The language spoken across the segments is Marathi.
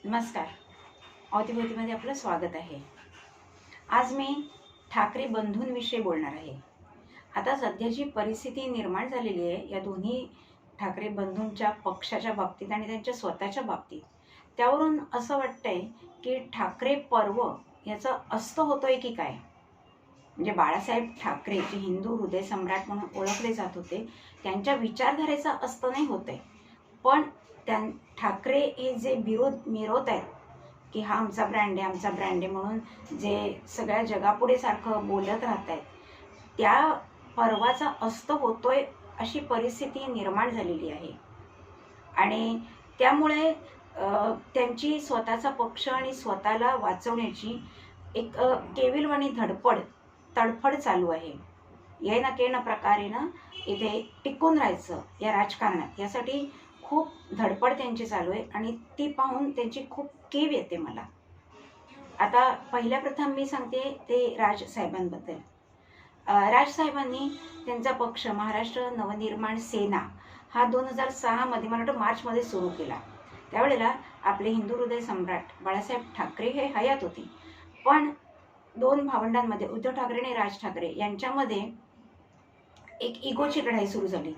नमस्कार. अवतीभोवतीमध्ये आपलं स्वागत आहे. आज मी ठाकरे बंधूंविषयी बोलणार आहे. आता सध्या जी परिस्थिती निर्माण झालेली आहे या दोन्ही ठाकरे बंधूंच्या पक्षाच्या बाबतीत आणि त्यांच्या स्वतःच्या बाबतीत, त्यावरून असं वाटतंय की ठाकरे पर्व याचा अस्त होतोय की काय. म्हणजे बाळासाहेब ठाकरे जे हिंदू हृदय सम्राट म्हणून ओळखले जात होते, त्यांच्या विचारधारेचा अस्त नाही होतंय, पण ठाकरे हे जे विरोध मिरवत आहेत की हा आमचा ब्रँड आहे, आमचा ब्रँड आहे म्हणून जे सगळ्या जगापुढे सारखं बोलत राहत आहेत, त्या पर्वाचा अस्त होतोय अशी परिस्थिती निर्माण झालेली आहे. आणि त्यामुळे त्यांची स्वतःचा पक्ष आणि स्वतःला वाचवण्याची एक केविलवाणी तडफड चालू आहे. ये ना के ना प्रकारे ना इथे टिकून राहायचं या राजकारणात, यासाठी खूप धडपड त्यांची चालू आहे आणि ती पाहून त्यांची खूप कीव येते मला. आता पहिल्या प्रथम मी सांगते ते राजसाहेबांबद्दल. राजसाहेबांनी त्यांचा पक्ष महाराष्ट्र नवनिर्माण सेना हा 2006 मध्ये, मला वाटतं मार्चमध्ये सुरू केला. त्यावेळेला आपले हिंदू हृदय सम्राट बाळासाहेब ठाकरे हे हयात होते, पण दोन भावंडांमध्ये उद्धव ठाकरे आणि राज ठाकरे यांच्यामध्ये एक इगोची लढाई सुरू झाली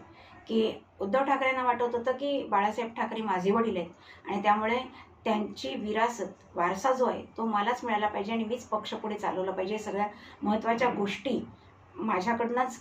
की उद्धव ठाकरेंना वाटत होतं की बाळासाहेब ठाकरे माझे वडील आहेत आणि त्यामुळे त्यांची विरासत वारसा जो आहे तो मलाच मिळाला पाहिजे आणि मीच पक्ष पुढे चालवलं पाहिजे. सगळ्या महत्त्वाच्या गोष्टी माझ्याकडनंच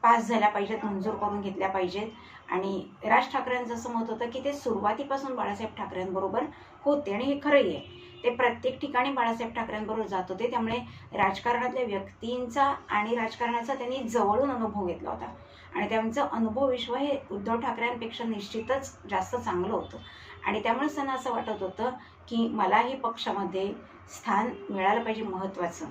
पास झाल्या पाहिजेत, मंजूर करून घेतल्या पाहिजेत. आणि राज ठाकरेंचं असं मत होतं की ते सुरुवातीपासून बाळासाहेब ठाकरेंबरोबर होते आणि हे खरंही आहे. ते प्रत्येक ठिकाणी बाळासाहेब ठाकरेंबरोबर जात होते, त्यामुळे राजकारणातल्या व्यक्तींचा आणि राजकारणाचा त्यांनी जवळून अनुभव घेतला होता आणि त्यांचं अनुभव विश्व हे उद्धव ठाकरेंपेक्षा निश्चितच जास्त चांगलं होतं. आणि त्यामुळेच त्यांना असं वाटत होतं की मलाही पक्षामध्ये स्थान मिळालं पाहिजे महत्त्वाचं,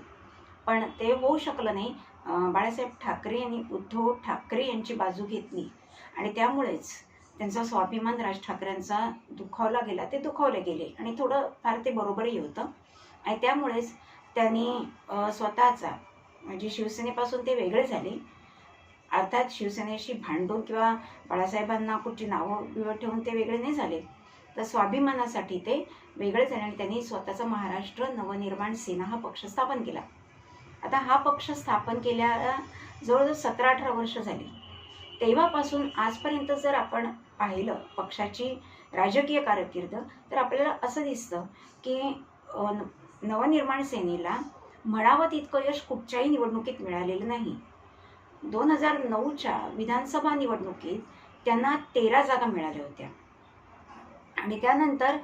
पण ते होऊ शकलं नाही. बाळासाहेब ठाकरे यांनी उद्धव ठाकरे यांची बाजू घेतली आणि त्यामुळेच त्यांचा स्वाभिमान राज ठाकरेंचा दुखावला गेला, ते दुखावले गेले आणि थोडं फार ते बरोबरही होतं. आणि त्यामुळेच त्यांनी स्वतःचा म्हणजे शिवसेनेपासून ते वेगळे झाले. अर्थात शिवसेनेशी भांडून किंवा बाळासाहेबांना कुठची नावं बिवं ठेवून ते वेगळे नाही झाले, तर स्वाभिमानासाठी ते वेगळे झाले आणि त्यांनी स्वतःचा महाराष्ट्र नवनिर्माण सेना हा पक्ष स्थापन केला. आता हा पक्ष स्थापन केल्याला जवळजवळ 17-18 वर्ष झाली. तेव्हापासून आजपर्यंत जर आपण पाहिलं पक्षाची राजकीय कारकीर्द, तर आपल्याला असं दिसतं की नवनिर्माण सेनेला म्हणावं तितकं यश कुठच्याही निवडणुकीत मिळालेलं नाही. 2009च्या विधानसभा निवडणुकीत त्यांना 13 जागा मिळाल्या होत्या आणि त्यानंतर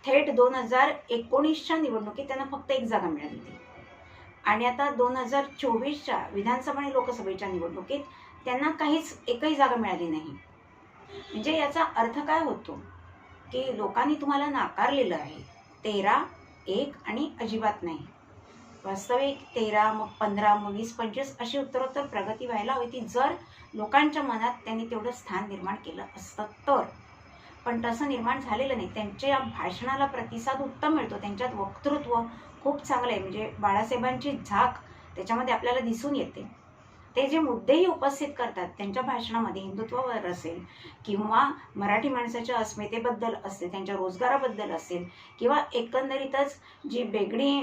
थेट 2019च्या निवडणुकीत त्यांना फक्त 1 जागा मिळाली होती. आणि आता 2024च्या विधानसभा आणि लोकसभेच्या निवडणुकीत त्यांना एकही जागा मिळाली नाही. म्हणजे याचा अर्थ काय होतो की लोकांनी तुम्हाला नाकारलेलं आहे. 13, 1 आणि अजिबात नाही. वास्तविक 13, मग 15, मग 20, 25 अशी उत्तरोत्तर प्रगती व्हायला हवी ती, जर लोकांच्या मनात त्यांनी तेवढं स्थान निर्माण केलं असतं तर. पण तसं निर्माण झालेलं नाही. त्यांच्या भाषणाला प्रतिसाद उत्तम मिळतो, त्यांच्यात वक्तृत्व खूप चांगलं आहे. म्हणजे बाळासाहेबांची झाक त्याच्यामध्ये आपल्याला दिसून येते. ते जे मुद्देही उपस्थित करतात त्यांच्या भाषणामध्ये, हिंदुत्वावर असेल किंवा मराठी माणसाच्या अस्मितेबद्दल असेल, त्यांच्या रोजगाराबद्दल असेल किंवा एकंदरीतच जी वेगळी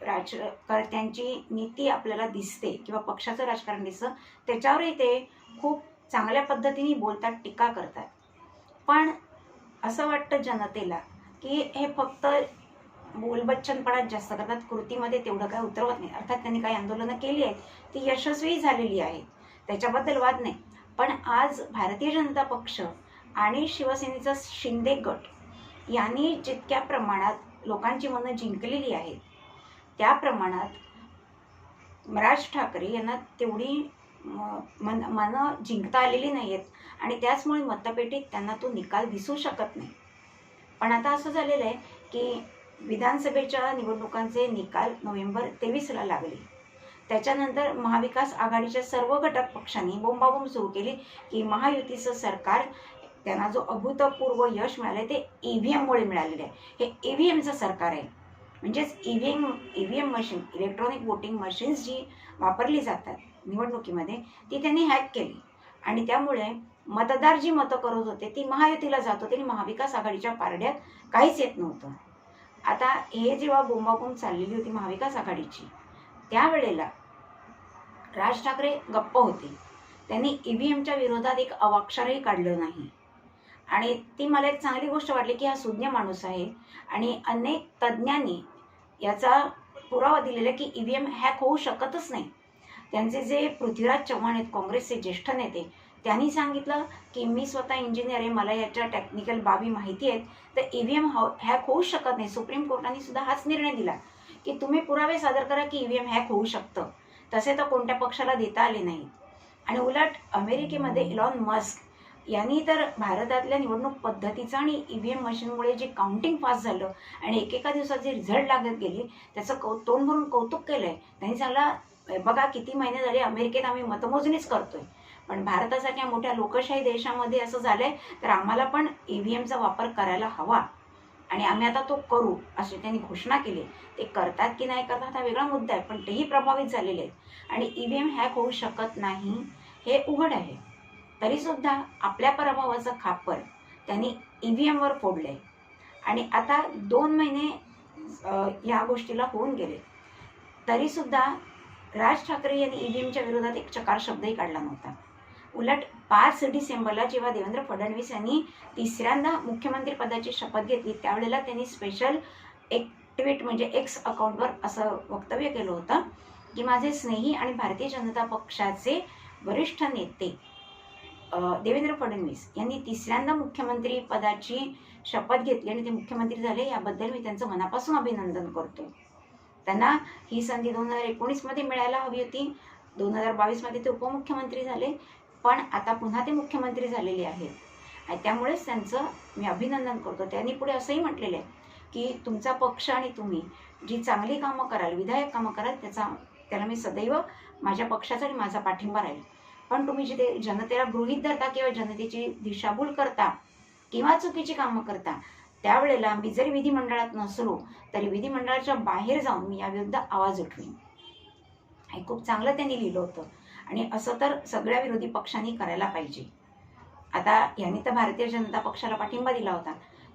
राजकारत्यांची नीती आपल्याला दिसते किंवा पक्षाचं राजकारण दिसतं, त्याच्यावरही ते खूप चांगल्या पद्धतीने बोलतात, टीका करतात. पण असं वाटतं जनतेला की हे फक्त बोलबच्चनपणात जास्त करतात, कृतीमध्ये तेवढं काय उतरवत नाही. अर्थात त्यांनी काही आंदोलनं केली आहेत, ती यशस्वी झालेली आहेत, त्याच्याबद्दल वाद नाही. पण आज भारतीय जनता पक्ष आणि शिवसेनेचा शिंदे गट यांनी जितक्या प्रमाणात लोकांची मनं जिंकलेली आहेत, त्या प्रमाणात राज ठाकरे यांना तेवढी मनं जिंकता आलेली नाही आहेत आणि त्याचमुळे मतपेटीत त्यांना तो निकाल दिसू शकत नाही. पण आता असं झालेलं आहे की विधानसभेच्या निवडणुकांचे निकाल नोव्हेंबर 23ला लागले. त्याच्यानंतर महाविकास आघाडीच्या सर्व घटक पक्षांनी बोंबाबोंब सुरू केली की महायुतीचं सरकार, त्यांना जो अभूतपूर्व यश मिळालं ते EVMमुळे मिळालेलं आहे. हे EVMचं सरकार आहे. म्हणजेच EVM machine, electronic voting machines जी वापरली जातात निवडणुकीमध्ये, ती त्यांनी हॅक केली आणि त्यामुळे मतदार जी मतं करत होते ती महायुतीला जात होते आणि महाविकास आघाडीच्या पारड्यात काहीच येत नव्हतं. आता हे जेव्हा बोंबाबोंब चाललेली होती महाविकास आघाडीची, त्यावेळेला राज ठाकरे गप्प होते. त्यांनी ईव्हीएमच्या विरोधात एक अवाक्षरही काढलं नाही. आणि ती मला एक चांगली गोष्ट वाटली की हा सुज्ञ माणूस आहे आणि अनेक तज्ज्ञांनी याचा पुरावा दिलेला की ईव्हीएम हॅक होऊ शकतच नाही. त्यांचे जे पृथ्वीराज चव्हाण आहेत, काँग्रेसचे ज्येष्ठ नेते, त्यांनी सांगितलं की मी स्वतः इंजिनियर आहे, मला याच्या टेक्निकल बाबी माहिती आहेत, तर ईव्हीएम हॅक होऊ शकत नाही. सुप्रीम कोर्टाने सुद्धा हाच निर्णय दिला की तुम्ही पुरावे सादर करा की ईव्हीएम हॅक होऊ शकतं. तसे तर कोणत्या पक्षाला देता आले नाही. आणि उलट अमेरिकेमध्ये इलॉन मस्क यांनी तर भारतातल्या निवडणूक पद्धतीचं आणि ईव्हीएम मशीनमुळे जे काउंटिंग फास्ट झालं आणि एकेका दिवसात जे रिझल्ट लागत गेले त्याचं तोंड भरून कौतुक केलंय. त्यांनी सांगितलं बघा किती महिने झाले अमेरिकेत आम्ही मतमोजणीच करतोय, पण भारतासारख्या मोठ्या लोकशाही देशामध्ये असं झालंय तर आम्हाला पण ईव्हीएमचा वापर करायला हवा आणि आम्ही आता तो करू अशी त्यांनी घोषणा केली. ते करतात की नाही करतात हा वेगळा मुद्दा आहे, पण तेही प्रभावित झालेले आहेत आणि ईव्हीएम हॅक होऊ शकत नाही हे उघड आहे. तरीसुद्धा आपल्या पराभवाचं खापर त्यांनी ईव्हीएमवर फोडलंय आणि आता 2 महिने या गोष्टीला होऊन गेले, तरीसुद्धा राज ठाकरे यांनी ईव्हीएमच्या विरोधात एक चकार शब्दही काढला नव्हता. उलट 5 डिसेंबरला जेव्हा देवेंद्र फडणवीस यांनी तिसऱ्यांदा मुख्यमंत्री पदाची शपथ घेतली त्यावेळेला त्यांनी स्पेशल एक ट्विट म्हणजे एक्स अकाउंटवर असं वक्तव्य केलं होतं की माझे स्नेही आणि भारतीय जनता पक्षाचे वरिष्ठ नेते देवेंद्र फडणवीस यांनी तिसऱ्यांदा मुख्यमंत्री पदाची शपथ घेतली आणि ते मुख्यमंत्री झाले, याबद्दल मी त्यांचं मनापासून अभिनंदन करतो. त्यांना ही संधी 2019 मध्ये मिळायला हवी होती, 2022 मध्ये ते उपमुख्यमंत्री झाले, पण आता पुन्हा ते मुख्यमंत्री झालेले आहेत आणि त्यामुळेच त्यांचं मी अभिनंदन करतो. त्यांनी पुढे असंही म्हटलेलं आहे की तुमचा पक्ष आणि तुम्ही जी चांगली कामं कराल, विधायक कामं कराल, त्याला मी सदैव माझ्या पक्षाचा आणि माझा पाठिंबा राहील. पण तुम्ही जिथे जनतेला गृहीत धरता किंवा जनतेची दिशाभूल करता किंवा चुकीची कामं करता, त्यावेळेला मी जरी विधिमंडळात नसलो तरी विधिमंडळाच्या बाहेर जाऊन मी याविरुद्ध आवाज उठवीन. हे खूप चांगलं त्यांनी लिहिलं होतं आणि असं तर सगळ्या विरोधी पक्षांनी करायला पाहिजे. आता यांनी तर भारतीय जनता पक्षाला पाठिंबा दिला होता,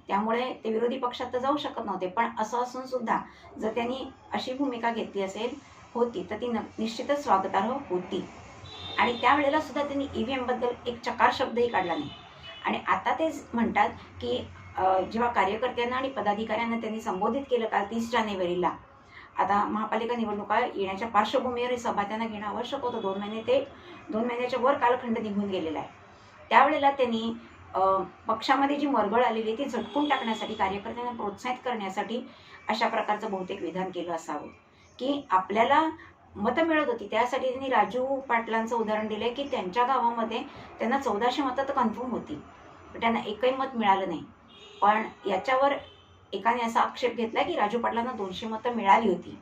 त्यामुळे ते विरोधी पक्षात तर जाऊ शकत नव्हते, पण असं असून सुद्धा जर त्यांनी अशी भूमिका घेतली होती तर ती निश्चितच स्वागतार्ह होती. आणि त्यावेळेला सुद्धा त्यांनी ईव्हीएम बद्दल एक चकार शब्दही काढला नाही. आणि आता ते म्हणतात की जेव्हा कार्यकर्त्यांना आणि पदाधिकाऱ्यांना त्यांनी संबोधित केलं काल 30 जानेवारीला, आता महापालिका निवडणुका येण्याच्या पार्श्वभूमीवर ही सभा त्यांना घेणं आवश्यक होतं. 2 महिन्याच्या वर कालखंड निघून गेलेला आहे. त्यावेळेला त्यांनी पक्षामध्ये जी मरगळ आलेली आहे ती झटकून टाकण्यासाठी, कार्यकर्त्यांना प्रोत्साहित करण्यासाठी अशा प्रकारचं बहुतेक विधान केलं असावं की आपल्याला मतं मिळत होती. त्यासाठी त्यांनी राजू पाटलांचं उदाहरण दिलंय की त्यांच्या गावामध्ये त्यांना 1400 मतं तर कन्फर्म होती, पण त्यांना एकही मत मिळालं नाही. पण याच्यावर एकाने असा आक्षेप घेतला की राजू पाटलांना 200 मतं मिळाली होती.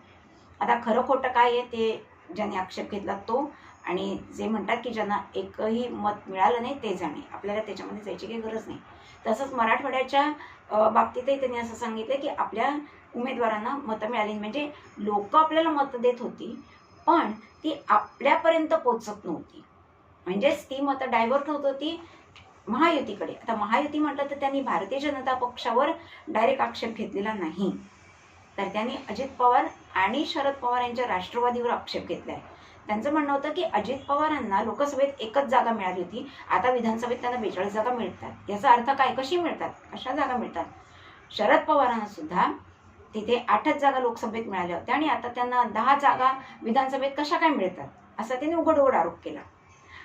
आता खरं खोटं काय आहे ते ज्याने आक्षेप घेतला तो आणि जे म्हणतात की ज्यांना एकही मत मिळालं नाही ते जाणे, आपल्याला त्याच्यामध्ये जायची काही गरज नाही. तसंच मराठवाड्याच्या बाबतीतही त्यांनी असं सांगितलं की आपल्या उमेदवारांना मतं मिळाली, म्हणजे लोक आपल्याला मतं देत होती पण ती आपल्यापर्यंत पोचत नव्हती, म्हणजेच ती मतं डायव्हर्ट होत होती महायुतीकडे. आता महायुती म्हटलं तर त्यांनी भारतीय जनता पक्षावर डायरेक्ट आक्षेप घेतलेला नाही, तर त्यांनी अजित पवार आणि शरद पवार यांच्या राष्ट्रवादीवर आक्षेप घेतलाय. त्यांचं म्हणणं होतं की अजित पवारांना लोकसभेत 1च जागा मिळाली होती, आता विधानसभेत त्यांना 42 जागा मिळतात. याचा अर्थ काय, कशी मिळतात, कशा जागा मिळतात? शरद पवारांना सुद्धा तिथे 8च जागा लोकसभेत मिळाल्या होत्या आणि आता त्यांना 10 जागा विधानसभेत कशा काय मिळतात, असा त्यांनी उघड आरोप केला.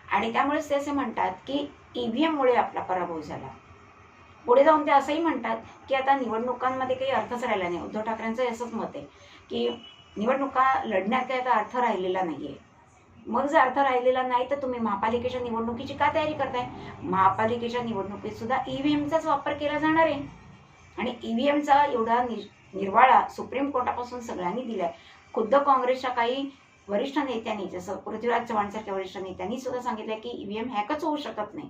आणि त्यामुळेच ते असे म्हणतात की ईव्हीएममुळे आपला पराभव झाला. पुढे जाऊन ते असंही म्हणतात की आता निवडणुकांमध्ये काही अर्थच राहिला नाही. उद्धव ठाकरेंचं असंच मत आहे की निवडणुका लढण्यात काही आता अर्थ राहिलेला नाहीये. मग जर अर्थ राहिलेला नाही तर तुम्ही महापालिकेच्या निवडणुकीची का तयारी करताय? महापालिकेच्या निवडणुकीत सुद्धा ईव्हीएमचाच वापर केला जाणार आहे आणि ईव्हीएमचा एवढा निर्वाळा सुप्रीम कोर्टापासून सगळ्यांनी दिलाय. खुद्द काँग्रेसच्या काही वरिष्ठ नेत्यांनी, जसं पृथ्वीराज चव्हाणसारख्या वरिष्ठ नेत्यांनी सुद्धा सांगितलंय की ईव्हीएम हॅकच होऊ शकत नाही.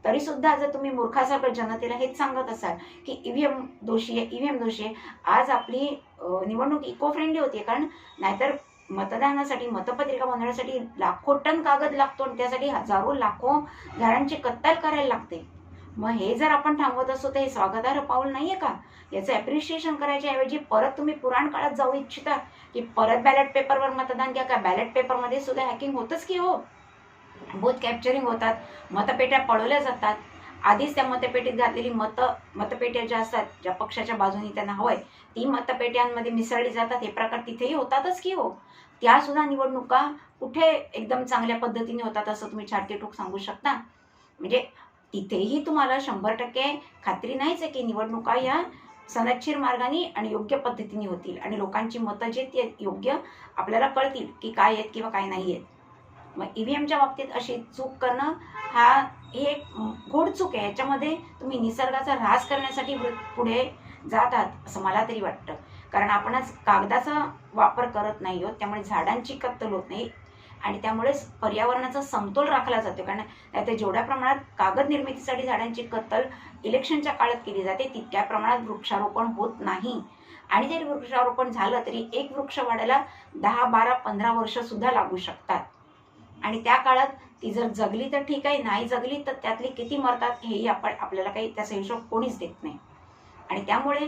तरी सुद्धा जर तुम्ही मूर्खासारखं जनतेला हेच सांगत असाल की ईव्हीएम दोषी आहे, आज आपली निवडणूक इको फ्रेंडली होती, कारण नाहीतर मतदानासाठी मतपत्रिका बनवण्यासाठी लाखो टन कागद लागतो आणि त्यासाठी हजारो लाखो घरांची कत्तल करायला लागते. मग हे जर आपण थांबवत असतो तर हे स्वागतार्ह पाऊल नाहीये का? याचं ॲप्रिशिएशन करायच्या ऐवजी परत तुम्ही पुराण काळात जाऊ इच्छिता की परत बॅलेट पेपरवर मतदान घ्या का? बॅलेट पेपरमध्ये सुद्धा हॅकिंग होतच की हो. बूथ कॅप्चरिंग होतात, मतपेट्या पळवल्या जातात. आधीच त्या मतपेटीत घातलेली मतपेट्या ज्या असतात, ज्या पक्षाच्या बाजूने त्यांना हवंय ती मतपेट्यांमध्ये मिसळली जातात. हे प्रकार तिथेही होतातच की हो. त्या सुद्धा निवडणुका कुठे एकदम चांगल्या पद्धतीने होतात असं तुम्ही छाटीठोक सांगू शकता? म्हणजे तिथेही तुम्हाला 100% खात्री नाहीच आहे की निवडणुका या सनदशीर मार्गाने आणि योग्य पद्धतीने होतील आणि लोकांची मतं जे ते योग्य आपल्याला कळतील की काय आहेत किंवा काय नाही आहेत. मग ईव्हीएमच्या बाबतीत अशी चूक करणं ही एक घोड चूक आहे. याच्यामध्ये तुम्ही निसर्गाचा ऱ्हास करण्यासाठी पुढे जात आहात असं मला तरी वाटतं. कारण आपणच कागदाचा वापर करत नाही आहोत, त्यामुळे झाडांची कत्तल होत नाही आणि त्यामुळेच पर्यावरणाचा समतोल राखला जातो. कारण त्यात जेवढ्या प्रमाणात कागद निर्मितीसाठी झाडांची कत्तल इलेक्शनच्या काळात केली जाते तितक्या प्रमाणात वृक्षारोपण होत नाही. आणि जरी वृक्षारोपण झालं तरी एक वृक्ष वाढायला 10, 12, 15 वर्ष सुद्धा लागू शकतात. आणि त्या काळात ती जर जगली तर ठीक आहे, नाही जगली तर त्यातली किती मरतात हेही आपल्याला काही त्याचा हिशोब कोणीच देत नाही. आणि त्यामुळे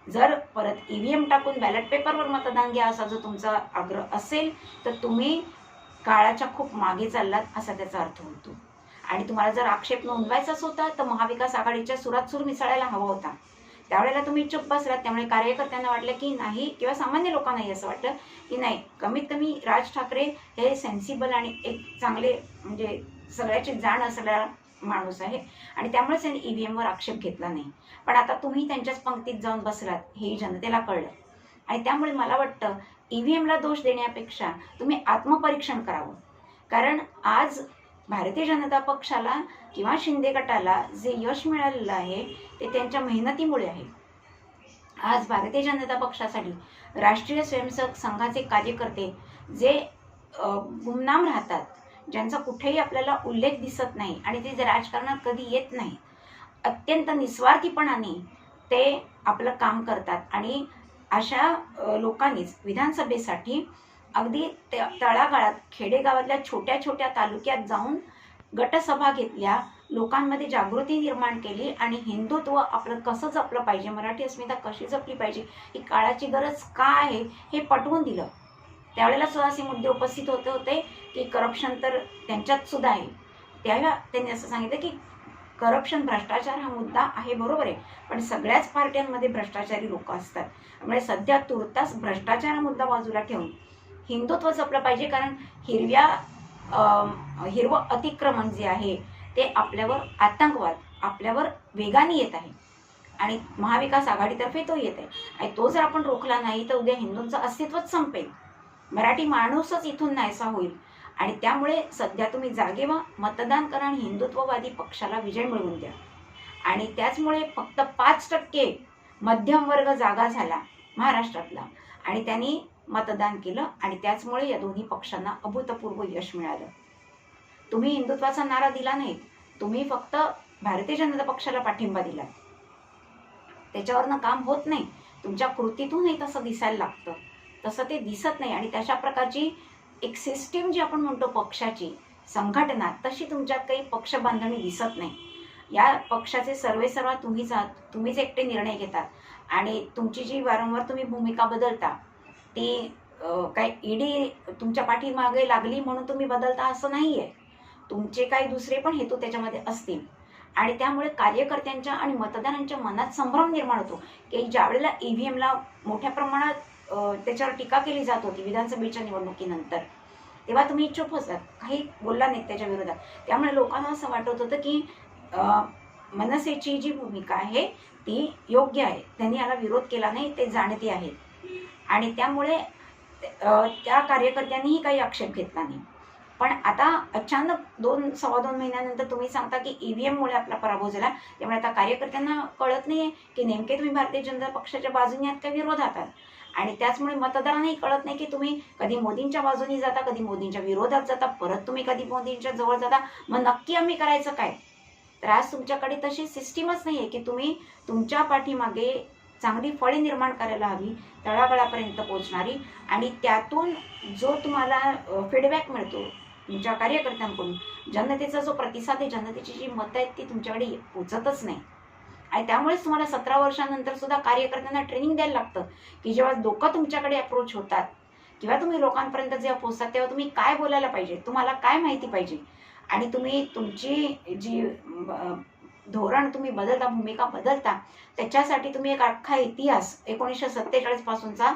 जर परत ईव्हीएम टाकून बॅलेट पेपरवर मतदान घ्या असा जर तुमचा आग्रह असेल तर तुम्ही काळाच्या खूप मागे चाललात असा त्याचा अर्थ होतो. आणि तुम्हाला जर आक्षेप नोंदवायचाच होता तर महाविकास आघाडीच्या सुरात सूर मिसळायला हवा होता. त्यावेळेला तुम्ही चुप बसलात. त्यामुळे कार्यकर्त्यांना वाटलं की नाही, किंवा सामान्य लोकांनाही असं वाटलं की नाही, कमीत कमी राज ठाकरे हे सेन्सिबल आणि एक चांगले म्हणजे सगळ्याची जाण असलेला माणूस आहे आणि त्यामुळेच त्यांनी ईव्हीएमवर आक्षेप घेतला नाही. पण आता तुम्ही त्यांच्याच पंक्तीत जाऊन बसलात हे जनतेला कळलं. आणि त्यामुळे मला वाटतं ईव्हीएमला दोष देण्यापेक्षा तुम्ही आत्मपरीक्षण करावं. कारण आज भारतीय जनता पक्षाला किंवा शिंदे गटाला जे यश मिळालेलं आहे ते त्यांच्या मेहनतीमुळे आहे. आज भारतीय जनता पक्षासाठी राष्ट्रीय स्वयंसेवक संघाचे कार्यकर्ते जे गुमनाम राहतात, ज्यांचा कुठेही आपल्याला उल्लेख दिसत नाही आणि ते राजकारणात कधी येत नाही, अत्यंत निस्वार्थीपणाने ते आपलं काम करतात. आणि अशा लोकांनीच विधानसभेसाठी अगदी तळागाळात खेडेगावातल्या छोट्या छोट्या तालुक्यात जाऊन गटसभा घेतल्या, लोकांमध्ये जागृती निर्माण केली आणि हिंदुत्व आपलं कसं जपलं पाहिजे, मराठी अस्मिता कशी जपली पाहिजे, ही काळाची गरज का आहे हे पटवून दिलं. त्यावेळेला सुद्धा असे मुद्दे उपस्थित होते की करप्शन तर त्यांच्यात सुद्धा आहे. त्यावेळेला त्यांनी असं सांगितलं की करप्शन, भ्रष्टाचार हा मुद्दा आहे, बरोबर आहे, पण सगळ्याच पार्ट्यांमध्ये भ्रष्टाचारी लोक असतात. त्यामुळे सध्या तुर्तास भ्रष्टाचार हा मुद्दा बाजूला ठेवून हिंदुत्व जपलं पाहिजे. कारण हिरवं अतिक्रमण जे आहे ते आपल्यावर आतंकवाद आपल्यावर वेगाने येत आहे आणि महाविकास आघाडीतर्फे तो येत आहे. आणि तो जर आपण रोखला नाही तर उद्या हिंदूंचं अस्तित्वच संपेल, मराठी माणूसच इथून नाहीसा होईल. आणि त्यामुळे सध्या तुम्ही जागे व्हा, मतदान करा आणि हिंदुत्ववादी पक्षाला विजय मिळवून द्या. आणि त्याचमुळे फक्त 5% मध्यम वर्ग जागा झाला महाराष्ट्रातला आणि त्यांनी मतदान केलं आणि त्याचमुळे या दोन्ही पक्षांना अभूतपूर्व यश मिळालं. तुम्ही हिंदुत्वाचा नारा दिला नाही, तुम्ही फक्त भारतीय जनता पक्षाला पाठिंबा दिला. त्याच्यावरनं काम होत नाही, तुमच्या कृतीतूनही तसं दिसायला लागतं, तसं ते दिसत नाही. आणि तशा प्रकारची एक सिस्टीम जी आपण म्हणतो पक्षाची संघटना, तशी तुमच्यात काही पक्ष बांधणी दिसत नाही. या पक्षाचे सर्वेसर्वा तुम्हीच आहात, तुम्हीच एकटे निर्णय घेतात आणि तुमची जी वारंवार तुम्ही भूमिका बदलता ती काय ईडी तुमच्या पाठीमागे लागली म्हणून तुम्ही बदलता असं नाही आहे. तुमचे काही दुसरे पण हेतू त्याच्यामध्ये असतील आणि त्यामुळे कार्यकर्त्यांच्या आणि मतदारांच्या मनात संभ्रम निर्माण होतो की ज्यावेळेला ईव्हीएमला मोठ्या प्रमाणात त्याच्यावर टीका केली जात होती विधानसभेच्या निवडणुकीनंतर, तेव्हा तुम्ही चुप होतात, काही बोलला नाहीत त्याच्या विरोधात. त्यामुळे लोकांना असं वाटत होतं की मनसेची जी भूमिका आहे ती योग्य आहे, त्यांनी याला विरोध केला नाही, ते जाणते आहेत. आणि त्यामुळे त्या कार्यकर्त्यांनीही काही आक्षेप घेतला नाही. पण आता अचानक 2-2.25 महिन्यानंतर तुम्ही सांगता की ईव्हीएममुळे आपला पराभव झाला. त्यामुळे आता कार्यकर्त्यांना कळत नाहीये की नेमके तुम्ही भारतीय जनता पक्षाच्या बाजूने आहात का विरोधात आहात. आणि त्याचमुळे मतदारांनाही कळत नाही की तुम्ही कधी मोदींच्या बाजूने जाता, कधी मोदींच्या विरोधात जाता, परत तुम्ही कधी मोदींच्या जवळ जाता. मग नक्की आम्ही करायचं काय? तर आज तुमच्याकडे तशी सिस्टीमच नाही आहे की तुम्ही तुमच्या पाठीमागे चांगली फळे निर्माण करायला हवी, तळागाळापर्यंत पोहोचणारी, आणि त्यातून जो तुम्हाला फीडबॅक मिळतो तुमच्या कार्यकर्त्यांकडून जनतेचा जो प्रतिसाद आहे, जनतेची जी मतं आहेत ती तुमच्याकडे पोचतच नाही. आणि त्यामुळेच तुम्हाला 17 वर्षानंतर सुद्धा कार्यकर्त्यांना ट्रेनिंग द्यायला लागतं, की जेव्हा लोक तुमच्याकडे अप्रोच होतात किंवा तुम्ही लोकांपर्यंत जेव्हा पोहोचतात तेव्हा तुम्ही काय बोलायला पाहिजे, तुम्हाला काय माहिती पाहिजे, आणि तुम्ही तुमची जी धोरण तुम्ही बदलता, भूमिका बदलता, त्याच्यासाठी तुम्ही एक अख्खा इतिहास 1947 पासूनचा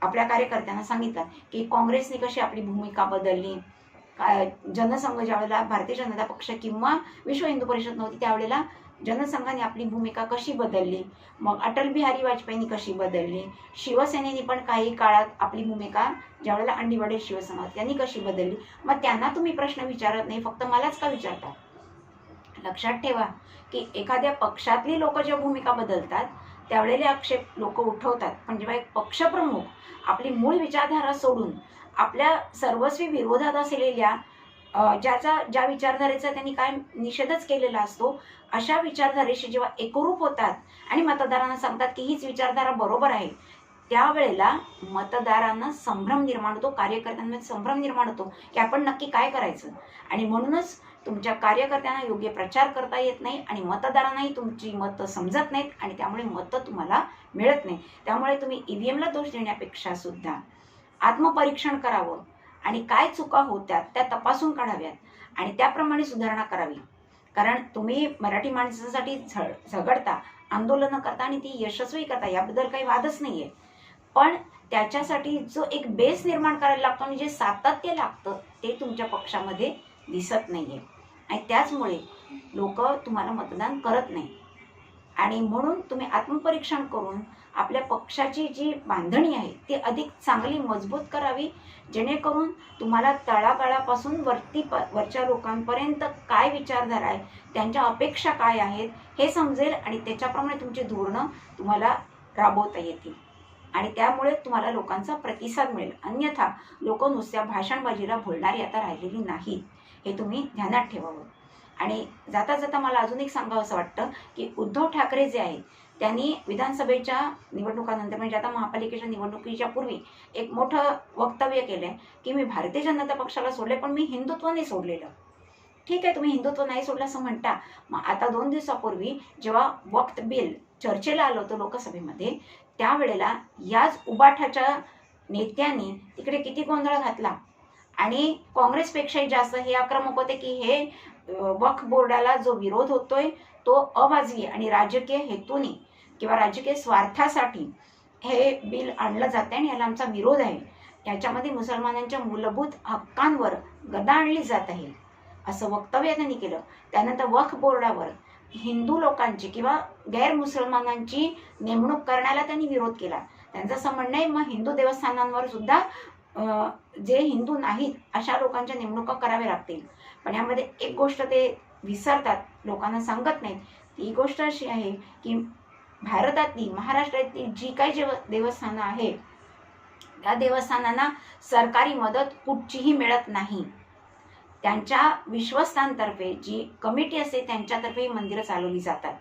आपल्या कार्यकर्त्यांना सांगितला की काँग्रेसने कशी आपली भूमिका बदलली, जनसंघ ज्यावेळेला भारतीय जनता पक्ष किंवा विश्व हिंदू परिषद नव्हती त्यावेळेला जनसंघाने आपली भूमिका कशी बदलली, मग अटल बिहारी वाजपेयींनी कशी बदलली, शिवसेनेने पण काही काळात आपली भूमिका ज्यावेळेला अंडीवडे शिवसेना त्यांनी कशी बदलली. मग त्यांना तुम्ही प्रश्न विचारत नाही, फक्त मलाच का विचारता. लक्षात ठेवा की एखाद्या पक्षातली लोक जेव्हा भूमिका बदलतात त्यावेळेला आक्षेप लोक उठवतात, पण जेव्हा एक पक्षप्रमुख आपली मूळ विचारधारा सोडून आपल्या सर्वस्वी विरोधात असलेल्या ज्या विचारधारेचा त्यांनी काय निषेधच केलेला असतो, अशा विचारधारेशी जेव्हा एकरूप होतात आणि मतदारांना सांगतात की हीच विचारधारा बरोबर आहे, त्यावेळेला मतदारांना संभ्रम निर्माण होतो, कार्यकर्त्यांमध्ये संभ्रम निर्माण होतो की आपण नक्की काय करायचं. आणि म्हणूनच तुमच्या कार्यकर्त्यांना योग्य प्रचार करता येत नाही आणि मतदारांनाही तुमची मतं समजत नाहीत आणि त्यामुळे मतं तुम्हाला मिळत नाही. त्यामुळे तुम्ही ईव्हीएमला दोष देण्यापेक्षा सुद्धा आत्मपरीक्षण करावं आणि काय चुका होत्यात त्या तपासून काढाव्यात आणि त्याप्रमाणे सुधारणा करावी. कारण तुम्ही मराठी माणसासाठी झगडता, आंदोलनं करता आणि ती यशस्वी करता, याबद्दल काही वादच नाही आहे. पण त्याच्यासाठी जो एक बेस निर्माण करायला लागतो आणि जे सातत्य लागतं ते तुमच्या पक्षामध्ये दिसत नाही आहे आणि त्याचमुळे लोक तुम्हाला मतदान करत नाही. आणि म्हणून तुम्ही आत्मपरीक्षण करून आपल्या पक्षाची जी बांधणी आहे ती अधिक चांगली मजबूत करावी, जेणेकरून तुम्हाला तळागाळापासून वरच्या लोकांपर्यंत काय विचारधारा आहे, त्यांच्या अपेक्षा काय आहेत हे समजेल आणि त्याच्याप्रमाणे तुमची धोरणं तुम्हाला राबवता येतील आणि त्यामुळे तुम्हाला लोकांचा प्रतिसाद मिळेल. अन्यथा लोक नुसत्या भाषणबाजीला भुलणारी आता राहिलेली नाहीत, हे तुम्ही ध्यानात ठेवावं. आणि जाता जाता मला अजून एक सांगावं असं वाटतं की उद्धव ठाकरे जे आहेत त्यांनी विधानसभेच्या निवडणुकानंतर म्हणजे आता महापालिकेच्या निवडणुकीच्या पूर्वी एक मोठं वक्तव्य केलंय की मी भारतीय जनता पक्षाला सोडले पण मी हिंदुत्व नाही सोडलेलं. ठीक आहे, तुम्ही हिंदुत्व नाही सोडलं असं म्हणता. मग आता 2 दिवसापूर्वी जेव्हा वक्फ बिल चर्चेला आलं होतं लोकसभेमध्ये, त्यावेळेला याच उबाठाच्या नेत्यांनी तिकडे किती गोंधळ घातला आणि काँग्रेसपेक्षाही जास्त हे आक्रमक होते की हे वक्फ बोर्डाला जो विरोध होतोय तो अवाजवी आणि राजकीय हेतूने किंवा राजकीय स्वार्थासाठी हे बिल आणलं जाते आणि याला आमचा विरोध आहे, याच्यामध्ये मुसलमानांच्या मूलभूत हक्कांवर गदा आणली जात आहे असं वक्तव्य त्यांनी केलं. त्यानंतर वक्फ बोर्डावर हिंदू लोकांची किंवा गैर मुसलमानांची नेमणूक करण्याला त्यांनी विरोध केला. त्यांचं असं म्हणणं आहे मग हिंदू देवस्थानांवर सुद्धा जे हिंदू नाहीत अशा लोकांच्या नेमणुका कराव्या लागतील. पण यामध्ये एक गोष्ट ते विसरतात, लोकांना सांगत नाहीत. ती गोष्ट अशी आहे की भारतातली महाराष्ट्रातली जी काही देवस्थानं आहेत त्या देवस्थानांना सरकारी मदत कुठचीही मिळत नाही. त्यांच्या विश्वस्तांतर्फे जी कमिटी असते त्यांच्यातर्फे मंदिरं चालवली जातात.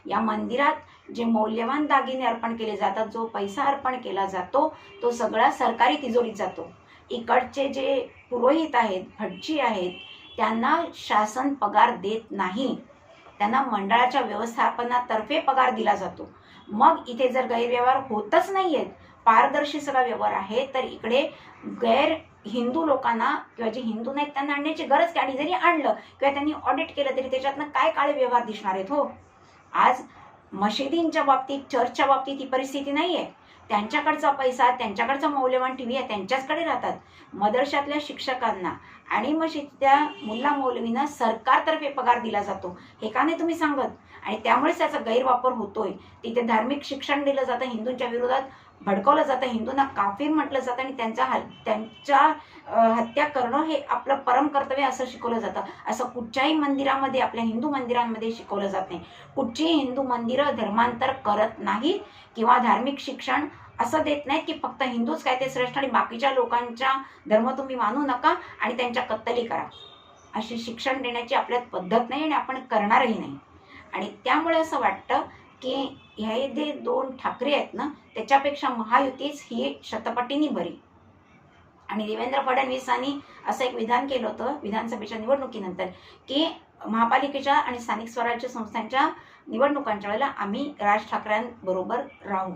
या मंदिरात जे मौल्यवान दागिने अर्पण केले जातात, जो पैसा अर्पण केला जातो तो सगळा सरकारी तिजोरीत जातो. इकडचे जे पुरोहित आहेत, भटजी आहेत, त्यांना शासन पगार देत नाही, त्यांना मंडळाच्या व्यवस्थापनातर्फे पगार दिला जातो. मग इथे जर गैरव्यवहार होतच नाहीयेत, पारदर्शी सगळा व्यवहार आहे, तर इकडे गैर हिंदू लोकांना किंवा जे हिंदू नाहीत त्यांना आणण्याची गरज काय. आणि जरी आणलं किंवा त्यांनी ऑडिट केलं तरी त्याच्यातनं काय काळे व्यवहार दिसणार आहेत. हो, आज मशिदींच्या बाबतीत, चर्चच्या बाबतीत ही परिस्थिती नाही आहे. त्यांच्याकडचा पैसा, त्यांच्याकडचा मौल्यवान टीव्ही आहे त्यांच्याचकडे राहतात. मदरशातल्या शिक्षकांना आणि मशिदीच्या मुल्ला मौलवींना सरकारतर्फे पगार दिला जातो. हे का नाही तुम्ही सांगत. आणि त्यामुळेच त्याचा गैरवापर होतोय. तिथे धार्मिक शिक्षण दिलं जातं, हिंदूंच्या विरोधात भडकवलं जातं, हिंदूंना काफिर म्हटलं जातं आणि त्यांच्या हत्या करणं हे आपलं परम कर्तव्य असं शिकवलं जातं. असं कुठच्याही मंदिरामध्ये, आपल्या हिंदू मंदिरांमध्ये शिकवलं जात नाही. कुठचीही हिंदू मंदिरं धर्मांतर करत नाहीत किंवा धार्मिक शिक्षण असं देत नाहीत की फक्त हिंदूच काय ते श्रेष्ठ आणि बाकीच्या लोकांच्या धर्म तुम्ही मानू नका आणि त्यांच्या कत्तली करा. अशी शिक्षण देण्याची आपल्यात पद्धत नाही आणि आपण करणारही नाही. आणि त्यामुळे असं वाटतं की हे जे 2 ठाकरे आहेत ना, त्याच्यापेक्षा महायुतीच ही शतपटींनी बरी. आणि देवेंद्र फडणवीसांनी असं एक विधान केलं होतं विधानसभेच्या निवडणुकीनंतर की महापालिकेच्या आणि स्थानिक स्वराज्य संस्थांच्या निवडणुकांच्या वेळेला आम्ही राज ठाकरेंबरोबर राहू.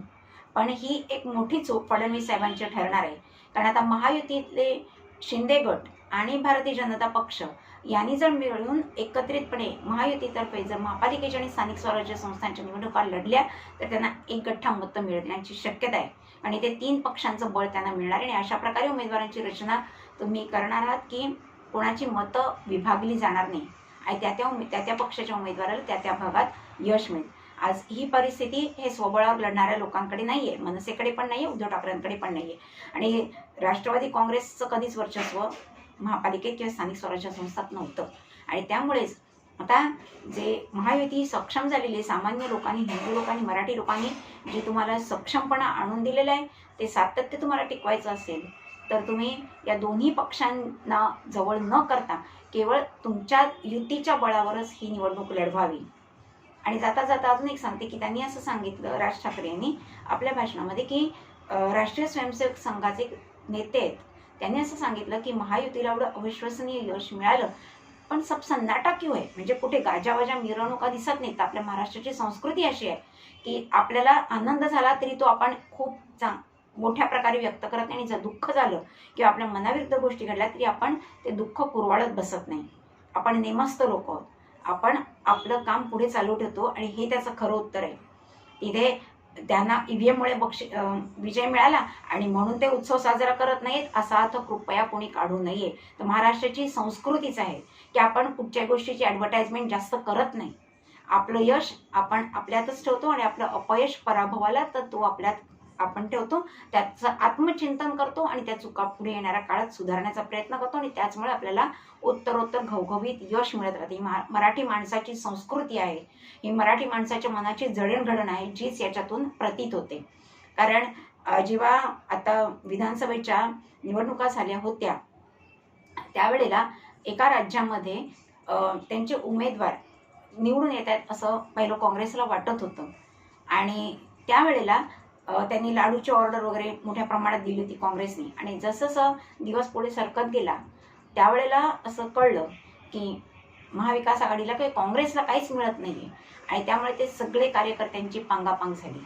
पण ही एक मोठी चूक फडणवीस साहेबांची ठरणार आहे. कारण आता महायुतीतले शिंदे गट आणि भारतीय जनता पक्ष यांनी जर मिळून एकत्रितपणे महायुतीतर्फे जर महापालिकेच्या आणि स्थानिक स्वराज्य संस्थांच्या निवडणुका लढल्या तर त्यांना एक गठ्ठा मतं मिळण्याची शक्यता आहे. आणि ते 3 पक्षांचं बळ त्यांना मिळणार आहे. आणि अशा प्रकारे उमेदवारांची रचना तुम्ही करणार आहात की कोणाची मतं विभागली जाणार नाही आणि त्या पक्षाच्या उमेदवाराला त्या भागात यश मिळेल. आज ही परिस्थिती हे स्वबळावर लढणाऱ्या लोकांकडे नाही आहे, मनसेकडे पण नाही आहे, उद्धव ठाकरेंकडे पण नाही आहे. आणि राष्ट्रवादी काँग्रेसचं कधीच वर्चस्व महापालिकेत किंवा स्थानिक स्वराज्य संस्थात नव्हतं. आणि त्यामुळेच आता जे महायुती सक्षम झालेली सामान्य लोकांनी, हिंदू लोकांनी, मराठी लोकांनी जे तुम्हाला सक्षमपणा आणून दिलेलं आहे ते सातत्य तुम्हाला टिकवायचं असेल तर तुम्ही या दोन्ही पक्षांना जवळ न करता केवळ तुमच्या युतीच्या बळावरच ही निवडणूक लढवावी. आणि जाता जाता अजून एक सांगते की त्यांनी असं सांगितलं, राज ठाकरे यांनी आपल्या भाषणामध्ये की राष्ट्रीय स्वयंसेवक संघाचे नेते आहेत, त्यांनी असं सांगितलं की महायुतीला एवढं अविश्वसनीय यश मिळालं पण सब सन्नाटा क्यों आहे. म्हणजे कुठे गाजावाजा मिरवणुका दिसत नाहीत. आपल्या महाराष्ट्राची संस्कृती अशी आहे की आपल्याला आनंद झाला तरी तो आपण खूप मोठ्या प्रकारे व्यक्त करत नाही. आणि जर दुःख झालं किंवा आपल्या मनाविरुद्ध गोष्टी घडल्या तरी आपण ते दुःख कुरवाळत बसत नाही. आपण नेमस्त लोक आहोत. आपण आपलं काम पुढे चालू ठेवतो आणि हे त्याचं खरं उत्तर आहे. तिथे त्यांना ईव्हीएममुळे विजय मिळाला आणि म्हणून ते उत्सव साजरा करत नाहीत असा अर्थ कृपया कोणी काढू नये. तर महाराष्ट्राची संस्कृतीच आहे की आपण कुठच्या गोष्टीची ॲडव्हर्टाइजमेंट जास्त करत नाही. आपलं यश आपण आपल्यातच ठेवतो आणि आपलं अपयश पराभवाला तर तो आपल्यात आपण ठेवतो. त्याचं आत्मचिंतन करतो आणि त्या चुका पुढे येणाऱ्या काळात सुधारण्याचा प्रयत्न करतो आणि त्याचमुळे आपल्याला उत्तरोत्तर घवघवीत यश मिळत राहते. ही मराठी माणसाची संस्कृती आहे. ही मराठी माणसाच्या मनाची जडणघडण आहे जीच याच्यातून प्रतीत होते. कारण जेव्हा आता विधानसभेच्या निवडणुका झाल्या होत्या त्यावेळेला एका राज्यामध्ये त्यांचे उमेदवार निवडून येत आहेत असं पहिलं काँग्रेसला वाटत होतं. आणि त्यावेळेला त्यांनी लाडूची ऑर्डर वगैरे मोठ्या प्रमाणात दिली होती काँग्रेसने. आणि जसं दिवस पुढे सरकत गेला त्यावेळेला असं कळलं की महाविकास आघाडीला काही काँग्रेसला काहीच मिळत नाही आहे. आणि त्यामुळे ते सगळे कार्यकर्त्यांची पांगापांग झाली.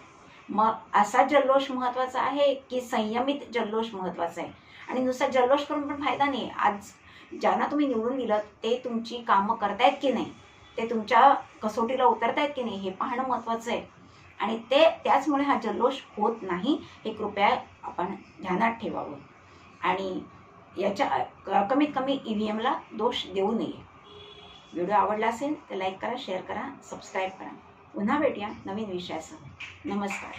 मग असा जल्लोष महत्त्वाचा आहे की संयमित जल्लोष महत्त्वाचा आहे. आणि नुसता जल्लोष करून पण फायदा नाही. आज ज्यांना तुम्ही निवडून दिलं ते तुमची कामं करतायत की नाही, ते तुमच्या कसोटीला उतरतायत की नाही हे पाहणं महत्त्वाचं आहे. आणि त्याचमुळे हा जल्लोष होत नाही हे कृपया आपण ध्यानात ठेवावं. आणि याच्या कमीत कमी ईव्हीएमला दोष देऊ नये. व्हिडिओ आवडला असेल तर लाईक करा, शेअर करा, सबस्क्राईब करा. पुन्हा भेटूया नवीन विषयासह. नमस्कार.